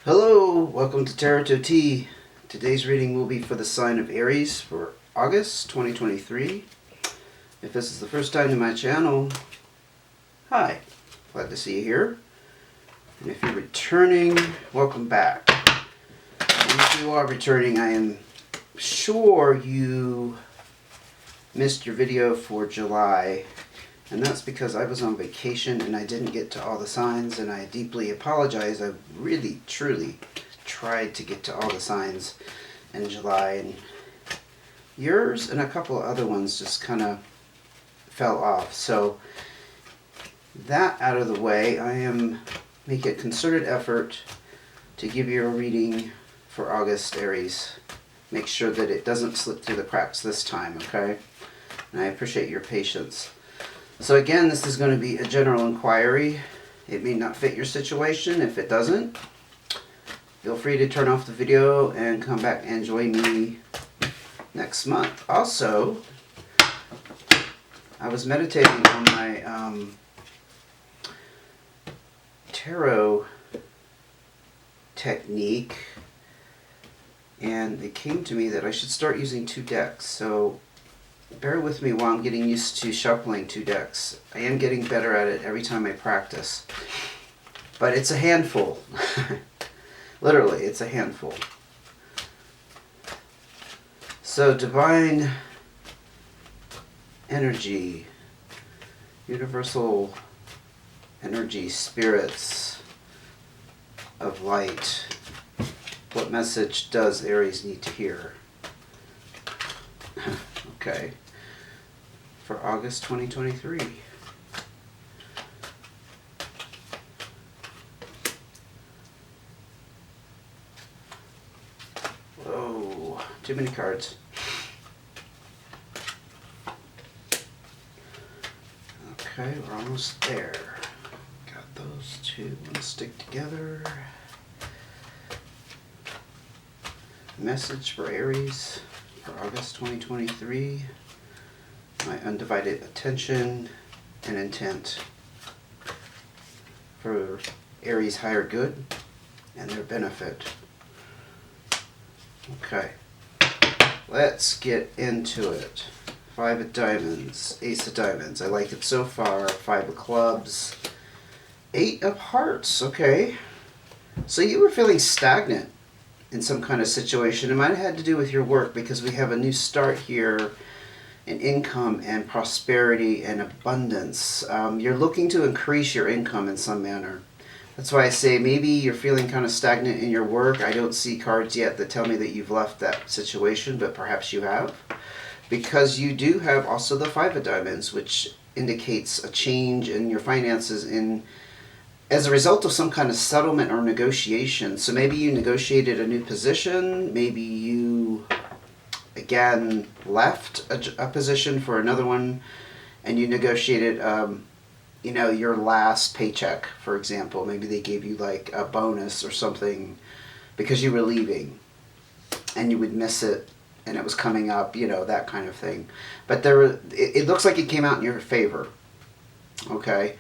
Hello, welcome to Tarot T. Today's reading will be for the sign of Aries for August 2023. If this is the first time to my channel, hi, glad to see you here. And if you're returning, welcome back. And if you are returning, I am sure you missed your video for July. And that's because I was on vacation and I didn't get to all the signs, and I deeply apologize. I really, truly tried to get to all the signs in July, and yours and a couple of other ones just kind of fell off. So that out of the way, I am making a concerted effort to give you a reading for August, Aries. Make sure that it doesn't slip through the cracks this time, okay? And I appreciate your patience. So again, this is going to be a general inquiry. It may not fit your situation. If it doesn't, feel free to turn off the video and come back and join me next month. Also, I was meditating on my tarot technique, and it came to me that I should start using two decks. So bear with me while I'm getting used to shuffling two decks. I am getting better at it every time I practice. But it's a handful. Literally, it's a handful. So, divine energy, universal energy, spirits of light. What message does Aries need to hear? Okay, for August 2023. Whoa, too many cards. Okay, we're almost there. Got those two, want to stick together. Message for Aries for August 2023, my undivided attention and intent for Aries' higher good and their benefit. Okay, let's get into it. Five of diamonds, ace of diamonds. I like it so far. Five of clubs, eight of hearts. Okay, so you were feeling stagnant in some kind of situation. It might have had to do with your work, because we have a new start here in income and prosperity and abundance. You're looking to increase your income in some manner. That's why I say maybe you're feeling kind of stagnant in your work. I don't see cards yet that tell me that you've left that situation, but perhaps you have, because you do have also the five of diamonds, which indicates a change in your finances as a result of some kind of settlement or negotiation. So maybe you negotiated a new position, maybe you, again, left a position for another one, and you negotiated, your last paycheck, for example. Maybe they gave you like a bonus or something because you were leaving, and you would miss it, and it was coming up, that kind of thing. But it looks like it came out in your favor, okay?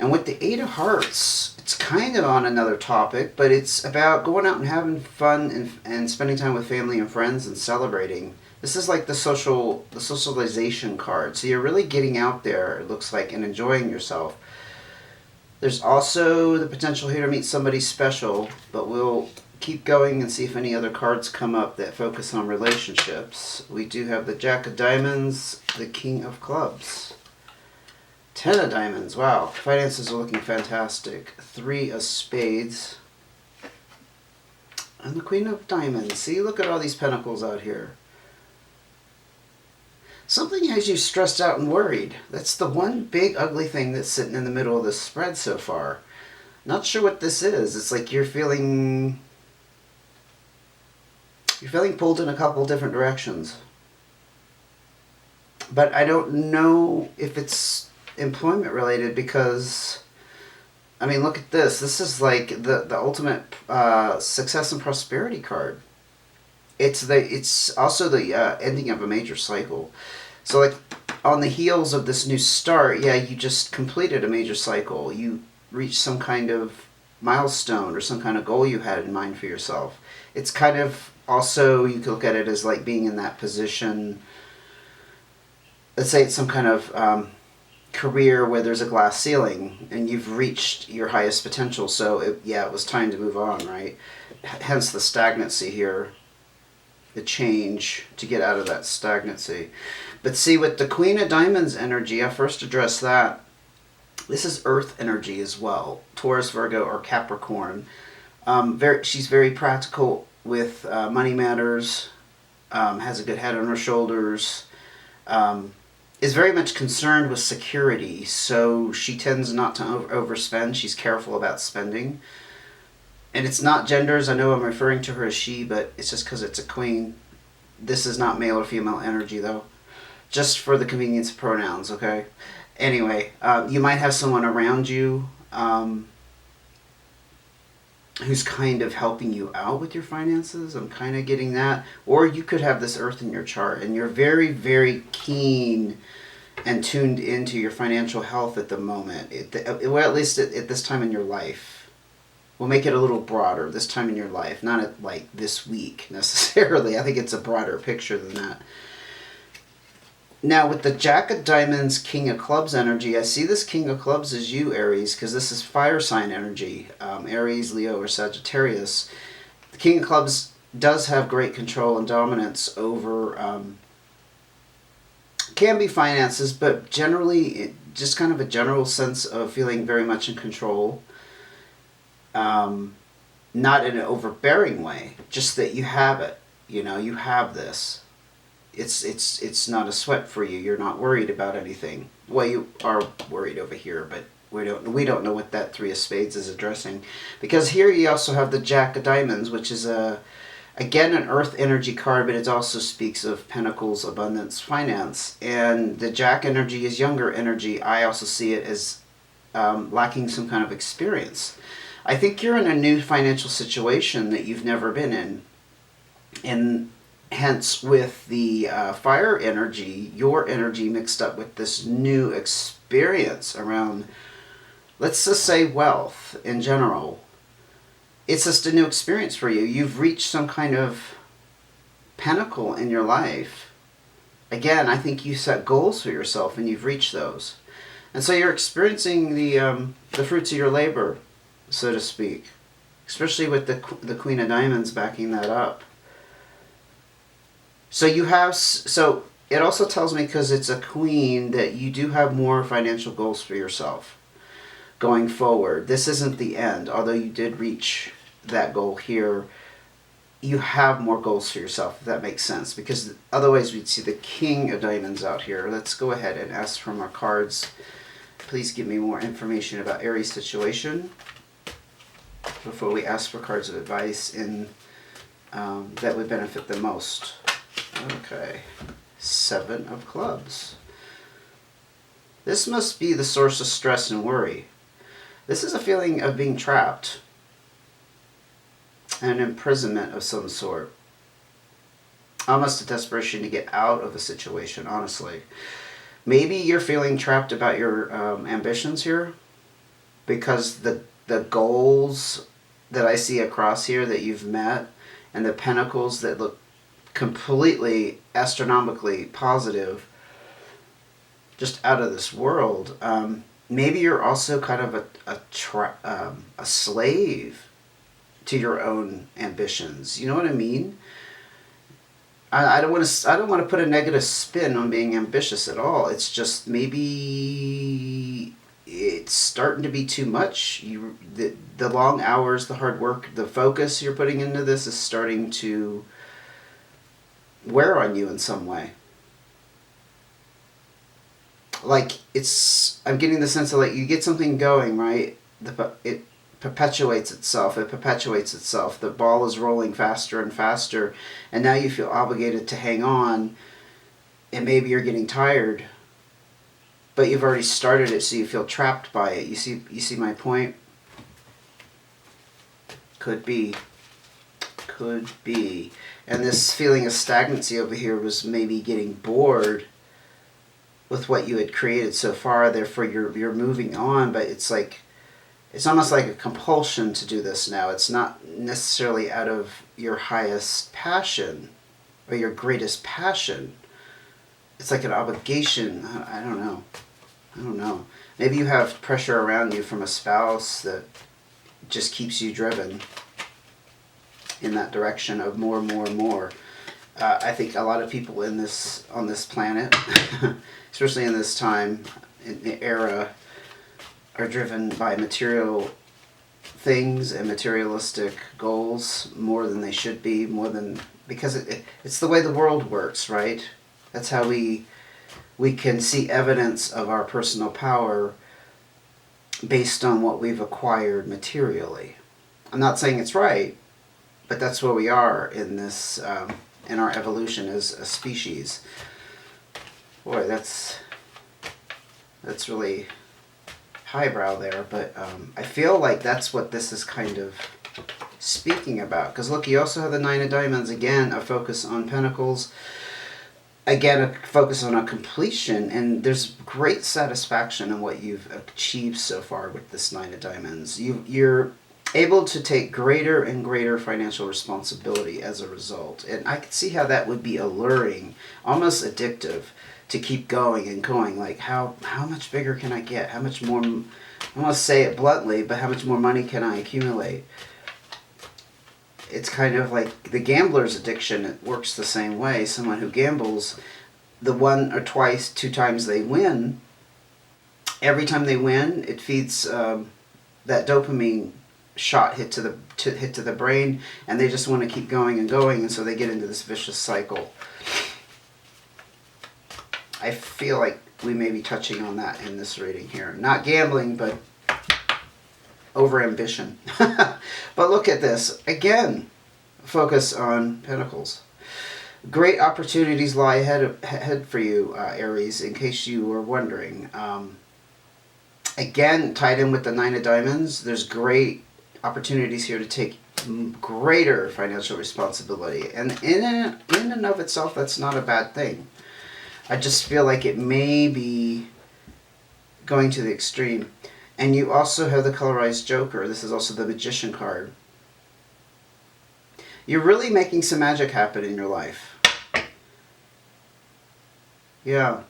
And with the eight of hearts, it's kind of on another topic, but it's about going out and having fun and spending time with family and friends and celebrating. This is like the socialization card. So you're really getting out there, it looks like, and enjoying yourself. There's also the potential here to meet somebody special, but we'll keep going and see if any other cards come up that focus on relationships. We do have the Jack of Diamonds, the King of Clubs. 10 of diamonds, wow, finances are looking fantastic. 3 of spades. And the Queen of Diamonds. See, look at all these pentacles out here. Something has you stressed out and worried. That's the one big ugly thing that's sitting in the middle of the spread so far. Not sure what this is. It's like you're feeling pulled in a couple different directions. But I don't know if it's employment related, because I mean, look at this. This is like the ultimate success and prosperity card. It's also the ending of a major cycle. So like on the heels of this new start, yeah, you just completed a major cycle. You reached some kind of milestone or some kind of goal you had in mind for yourself. It's kind of also, you could look at it as like being in that position. Let's say it's some kind of career where there's a glass ceiling and you've reached your highest potential. So it was time to move on, right? Hence the stagnancy here, the change to get out of that stagnancy. But see, with the Queen of Diamonds energy, I first addressed that. This is Earth energy as well, Taurus, Virgo, or Capricorn. She's very practical with money matters, has a good head on her shoulders, is very much concerned with security, so she tends not to overspend. She's careful about spending. And it's not genders. I know I'm referring to her as she, but it's just because it's a queen. This is not male or female energy, though. Just for the convenience of pronouns, okay? Anyway, you might have someone around you who's kind of helping you out with your finances. I'm kind of getting that. Or you could have this Earth in your chart, and you're very, very keen and tuned into your financial health at the moment. Well, at least at this time in your life. We'll make it a little broader, this time in your life. Not at, like, this week, necessarily. I think it's a broader picture than that. Now, with the Jack of Diamonds, King of Clubs energy, I see this King of Clubs as you, Aries, because this is fire sign energy. Aries, Leo, or Sagittarius. The King of Clubs does have great control and dominance over, can be finances, but generally, just kind of a general sense of feeling very much in control. Not in an overbearing way, just that you have it. You know, you have this. It's not a sweat for you. You're not worried about anything. Well, you are worried over here, but we don't know what that Three of Spades is addressing, because here you also have the Jack of Diamonds, which is again an Earth energy card, but it also speaks of Pentacles, abundance, finance, and the Jack energy is younger energy. I also see it as lacking some kind of experience. I think you're in a new financial situation that you've never been in, and hence with the fire energy, your energy mixed up with this new experience around, let's just say, wealth in general. It's just a new experience for you. You've reached some kind of pinnacle in your life. Again, I think you set goals for yourself and you've reached those. And so you're experiencing the fruits of your labor, so to speak, especially with the Queen of Diamonds backing that up. So it also tells me, because it's a queen, that you do have more financial goals for yourself going forward. This isn't the end, although you did reach that goal here. You have more goals for yourself, if that makes sense, because otherwise we'd see the King of Diamonds out here. Let's go ahead and ask from our cards. Please give me more information about Aries' situation before we ask for cards of advice that would benefit the most. Okay, Seven of Clubs. This must be the source of stress and worry. This is a feeling of being trapped, an imprisonment of some sort. Almost a desperation to get out of a situation, honestly. Maybe you're feeling trapped about your ambitions here, because the goals that I see across here that you've met, and the pentacles that look completely astronomically positive, just out of this world. Maybe you're also kind of a slave to your own ambitions. You know what I mean? I don't want to put a negative spin on being ambitious at all. It's just maybe it's starting to be too much. The long hours, the hard work, the focus you're putting into this is starting to wear on you in some way. Like, I'm getting the sense of, like, you get something going, right? It perpetuates itself. The ball is rolling faster and faster, and now you feel obligated to hang on, and maybe you're getting tired, but you've already started it, so you feel trapped by it. You see my point? Could be. And this feeling of stagnancy over here was maybe getting bored with what you had created so far. Therefore, you're moving on, but it's like it's almost like a compulsion to do this now. It's not necessarily out of your highest passion or your greatest passion. It's like an obligation. I don't know. I don't know. Maybe you have pressure around you from a spouse that just keeps you driven in that direction of more and more and more. I think a lot of people on this planet, especially in this time, in the era, are driven by material things and materialistic goals more than they should be, because it's the way the world works, right? That's how we can see evidence of our personal power based on what we've acquired materially. I'm not saying it's right, but that's where we are in this, in our evolution as a species. Boy, that's really highbrow there, but I feel like that's what this is kind of speaking about. Because look, you also have the Nine of Diamonds, again, a focus on Pentacles, again, a focus on a completion, and there's great satisfaction in what you've achieved so far with this Nine of Diamonds. You're able to take greater and greater financial responsibility as a result, and I can see how that would be alluring, almost addictive, to keep going and going. Like, how much bigger can I get? How much more, I want to say it bluntly, but how much more money can I accumulate? It's kind of like the gambler's addiction. It works the same way. Someone who gambles, the one or twice, 2 times they win, every time they win, it feeds that dopamine shot hit to the brain, and they just want to keep going and going, and so they get into this vicious cycle. I feel like we may be touching on that in this reading here. Not gambling, but overambition. But look at this. Again, focus on Pentacles. Great opportunities lie ahead for you, Aries, in case you were wondering. Again, tied in with the Nine of Diamonds, there's great opportunities here to take greater financial responsibility. And in and of itself, that's not a bad thing. I just feel like it may be going to the extreme. And you also have the colorized Joker. This is also the Magician card. You're really making some magic happen in your life. Yeah.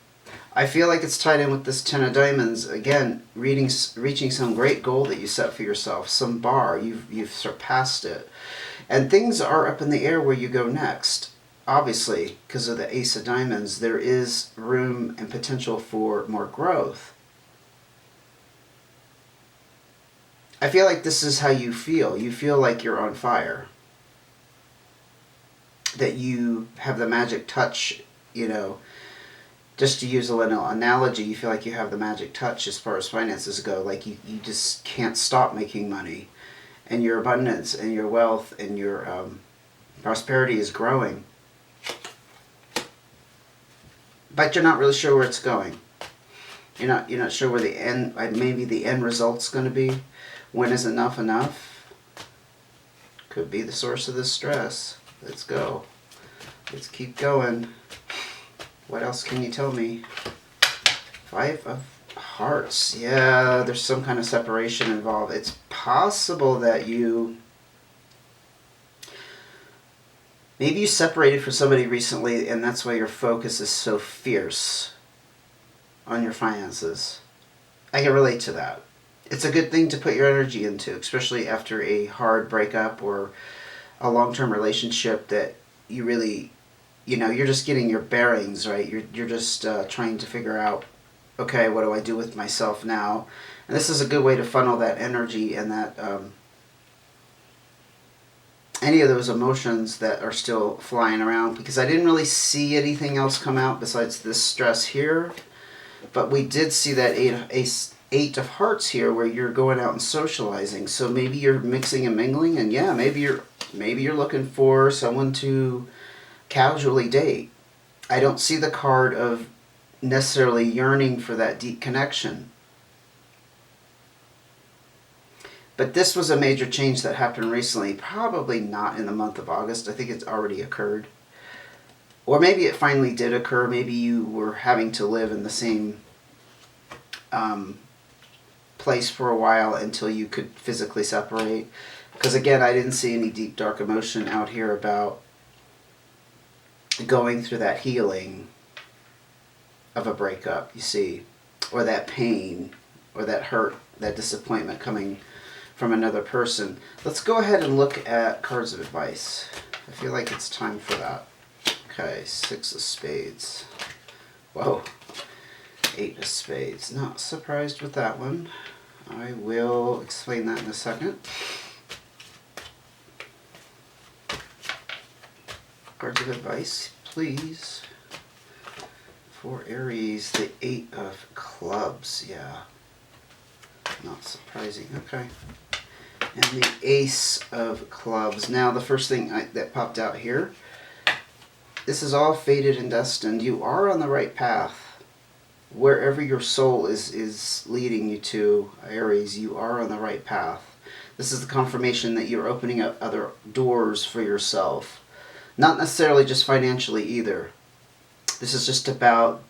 I feel like it's tied in with this Ten of Diamonds. Again, reaching some great goal that you set for yourself. Some bar. You've surpassed it. And things are up in the air where you go next. Obviously, because of the Ace of Diamonds, there is room and potential for more growth. I feel like this is how you feel. You feel like you're on fire. That you have the magic touch, you know. Just to use a little analogy, you feel like you have the magic touch as far as finances go. Like you just can't stop making money. And your abundance and your wealth and your prosperity is growing. But you're not really sure where it's going. You're not sure where the end, maybe the end result's going to be. When is enough enough? Could be the source of this stress. Let's go. Let's keep going. What else can you tell me? 5 of Hearts. Yeah, there's some kind of separation involved. It's possible that maybe you separated from somebody recently, and that's why your focus is so fierce on your finances. I can relate to that. It's a good thing to put your energy into, especially after a hard breakup or a long-term relationship that you really, you're just getting your bearings, right? You're just trying to figure out, okay, what do I do with myself now? And this is a good way to funnel that energy and that any of those emotions that are still flying around, because I didn't really see anything else come out besides this stress here. But we did see that Eight of Hearts here, where you're going out and socializing. So maybe you're mixing and mingling, and yeah, maybe you're looking for someone to casually date. I don't see the card of necessarily yearning for that deep connection. But this was a major change that happened recently, probably not in the month of August. I think it's already occurred. Or maybe it finally did occur. Maybe you were having to live in the same place for a while until you could physically separate. Because again, I didn't see any deep dark emotion out here about going through that healing of a breakup, you see, or that pain, or that hurt, that disappointment coming from another person. Let's go ahead and look at cards of advice. I feel like it's time for that. Okay, 6 of spades. Whoa. 8 of spades. Not surprised with that one. I will explain that in a second. Cards of advice, please. For Aries, the 8 of clubs. Yeah. Not surprising. Okay. And the Ace of clubs. Now, the first thing that popped out here, this is all fated and destined. You are on the right path. Wherever your soul is leading you to, Aries, you are on the right path. This is the confirmation that you're opening up other doors for yourself. Not necessarily just financially either. This is just about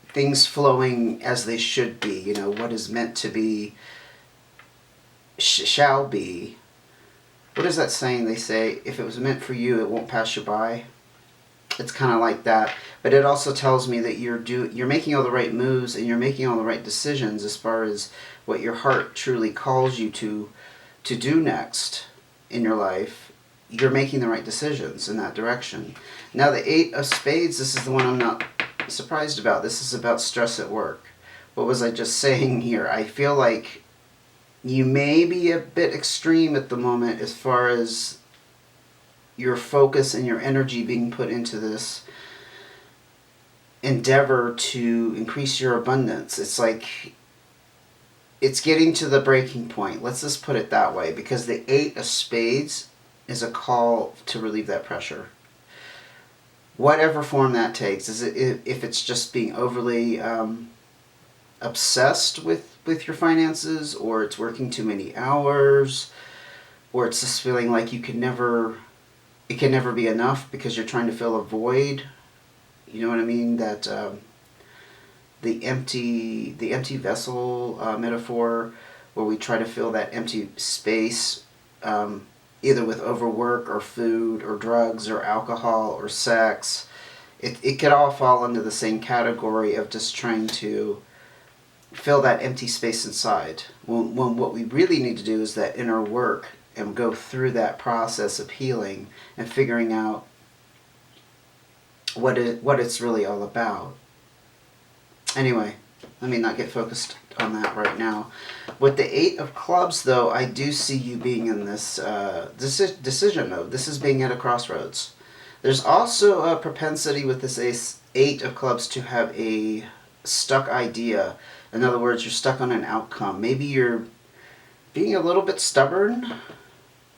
things flowing as they should be. You know, what is meant to be shall be. What is that saying? They say, if it was meant for you, it won't pass you by. It's kind of like that. But it also tells me that you're making all the right moves and you're making all the right decisions as far as what your heart truly calls you to do next in your life. You're making the right decisions in that direction. Now the 8 of spades, this is the one I'm not surprised about. This is about stress at work. What was I just saying here? I feel like you may be a bit extreme at the moment as far as your focus and your energy being put into this endeavor to increase your abundance. It's like it's getting to the breaking point. Let's just put it that way, because the 8 of spades is a call to relieve that pressure. Whatever form that takes. Is it, if it's just being overly obsessed with your finances, or it's working too many hours, or it's just feeling like it can never be enough because you're trying to fill a void. You know what I mean? That the empty vessel metaphor, where we try to fill that empty space, either with overwork or food or drugs or alcohol or sex. It could all fall into the same category of just trying to fill that empty space inside. When what we really need to do is that inner work and go through that process of healing and figuring out what it's really all about. Anyway, let me not get focused on that right now. With the 8 of clubs, though, I do see you being in this decision mode. This is being at a crossroads. There's also a propensity with this 8 of clubs to have a stuck idea. In other words, you're stuck on an outcome. Maybe you're being a little bit stubborn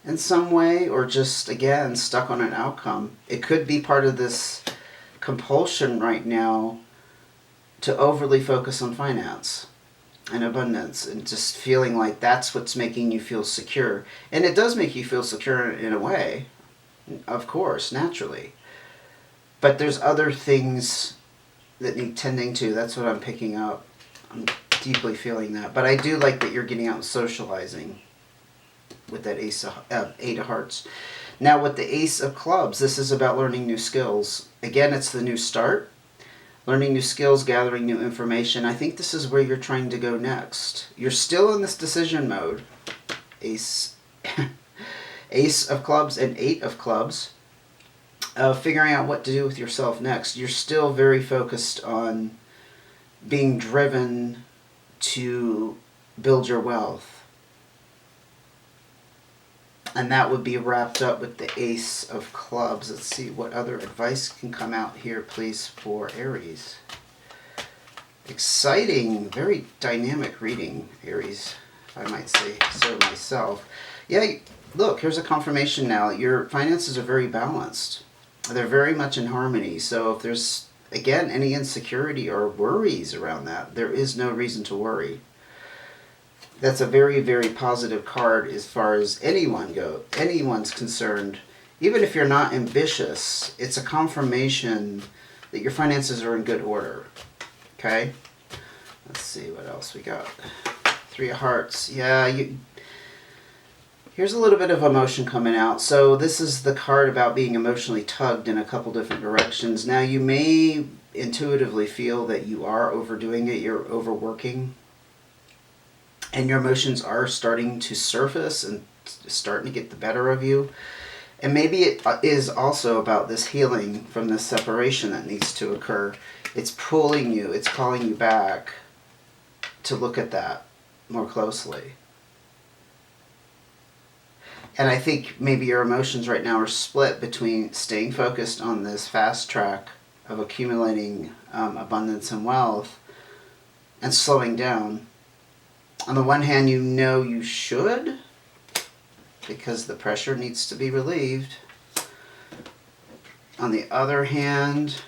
in some way, or just, again, stuck on an outcome. It could be part of this compulsion right now to overly focus on finance and abundance, and just feeling like that's what's making you feel secure. And it does make you feel secure in a way, of course, naturally. But there's other things that need tending to. That's what I'm picking up. I'm deeply feeling that. But I do like that you're getting out and socializing with that 8 of hearts. Now with the Ace of clubs, this is about learning new skills. Again, it's the new start. Learning new skills, gathering new information. I think this is where you're trying to go next. You're still in this decision mode. Ace of clubs and 8 of clubs. Figuring out what to do with yourself next. You're still very focused on being driven to build your wealth. And that would be wrapped up with the Ace of clubs. Let's see what other advice can come out here, please, for Aries. Exciting, very dynamic reading, Aries, if I might say so myself. Yeah, look, here's a confirmation now. Your finances are very balanced. They're very much in harmony. So if there's, again, any insecurity or worries around that, there is no reason to worry. That's a very, very positive card as far as anyone's concerned. Even if you're not ambitious, it's a confirmation that your finances are in good order. Okay? Let's see what else we got. Three of Hearts. Yeah, here's a little bit of emotion coming out. So this is the card about being emotionally tugged in a couple different directions. Now you may intuitively feel that you are overdoing it, you're overworking, and your emotions are starting to surface and starting to get the better of you. And maybe it is also about this healing from this separation that needs to occur. It's pulling you, it's calling you back to look at that more closely. And I think maybe your emotions right now are split between staying focused on this fast track of accumulating abundance and wealth and slowing down. On the one hand, you know you should, because the pressure needs to be relieved. On the other hand,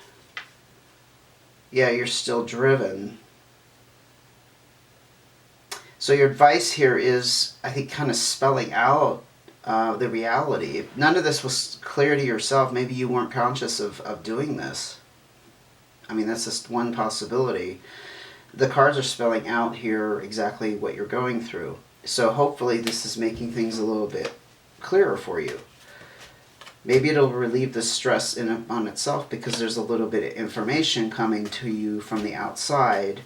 yeah, you're still driven. So your advice here is, I think, kind of spelling out the reality. If none of this was clear to yourself, maybe you weren't conscious of doing this. I mean, that's just one possibility. The cards are spelling out here exactly what you're going through. So hopefully this is making things a little bit clearer for you. Maybe it'll relieve the stress on itself because there's a little bit of information coming to you from the outside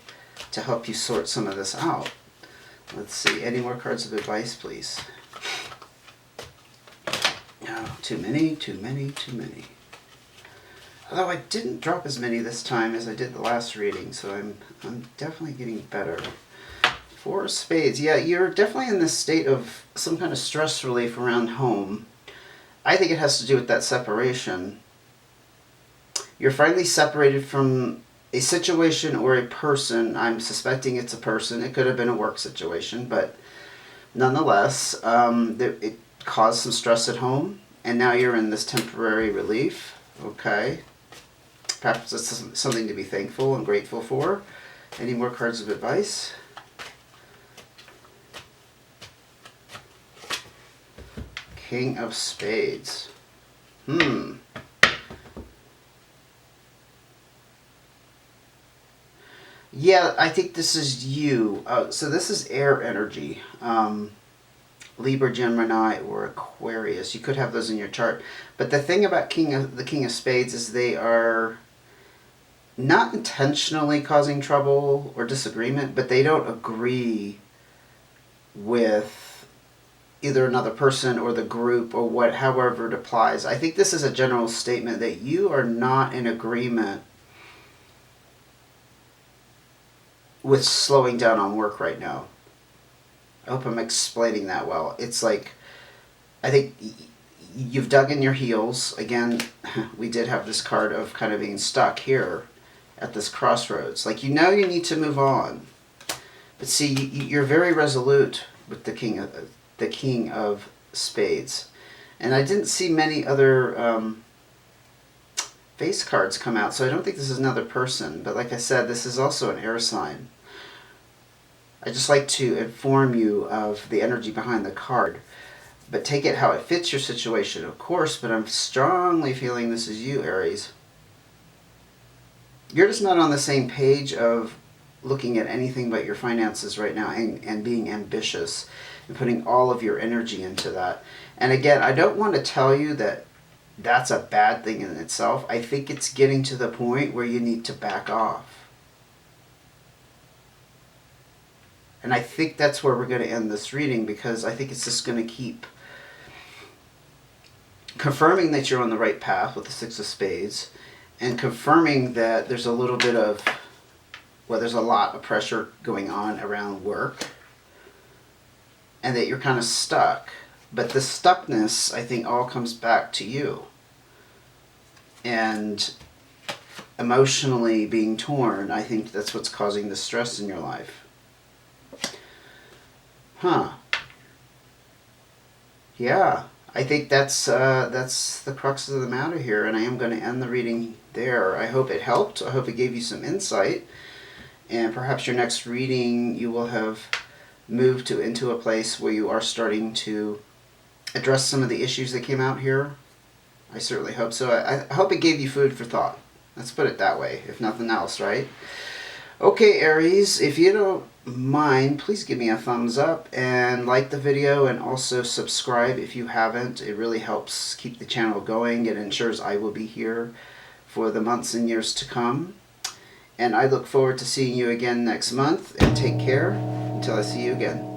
to help you sort some of this out. Let's see, any more cards of advice, please? No, too many, too many, too many. Although I didn't drop as many this time as I did the last reading, so I'm definitely getting better. Four of Spades. Yeah, you're definitely in this state of some kind of stress relief around home. I think it has to do with that separation. You're finally separated from a situation or a person. I'm suspecting it's a person. It could have been a work situation, but nonetheless, it caused some stress at home, and now you're in this temporary relief. Okay. Perhaps it's something to be thankful and grateful for. Any more cards of advice? King of Spades. Yeah, I think this is you. So this is air energy. Libra, Gemini, or Aquarius. You could have those in your chart. But the thing about the King of Spades is they are not intentionally causing trouble or disagreement, but they don't agree with either another person or the group or however it applies. I think this is a general statement that you are not in agreement with slowing down on work right now. I hope I'm explaining that well. It's like, I think you've dug in your heels. Again, we did have this card of kind of being stuck here at this crossroads. Like, you know you need to move on. But see, you're very resolute with the King of Spades. And I didn't see many other face cards come out, so I don't think this is another person. But like I said, this is also an air sign. I just like to inform you of the energy behind the card. But take it how it fits your situation, of course, but I'm strongly feeling this is you, Aries. You're just not on the same page of looking at anything but your finances right now and being ambitious and putting all of your energy into that. And again, I don't want to tell you that that's a bad thing in itself. I think it's getting to the point where you need to back off. And I think that's where we're going to end this reading, because I think it's just going to keep confirming that you're on the right path with the Six of Spades, and confirming that there's a little bit of, well, there's a lot of pressure going on around work, and that you're kind of stuck. But the stuckness, I think, all comes back to you. And emotionally being torn, I think that's what's causing the stress in your life. Yeah, I think that's the crux of the matter here, and I am going to end the reading there. I hope it helped. I hope it gave you some insight, and perhaps your next reading you will have moved into a place where you are starting to address some of the issues that came out here. I certainly hope so. I hope it gave you food for thought. Let's put it that way, if nothing else, right? Okay, Aries, if you don't mind, please give me a thumbs up and like the video, and also subscribe if you haven't. It really helps keep the channel going. It ensures I will be here for the months and years to come. And I look forward to seeing you again next month, and take care until I see you again.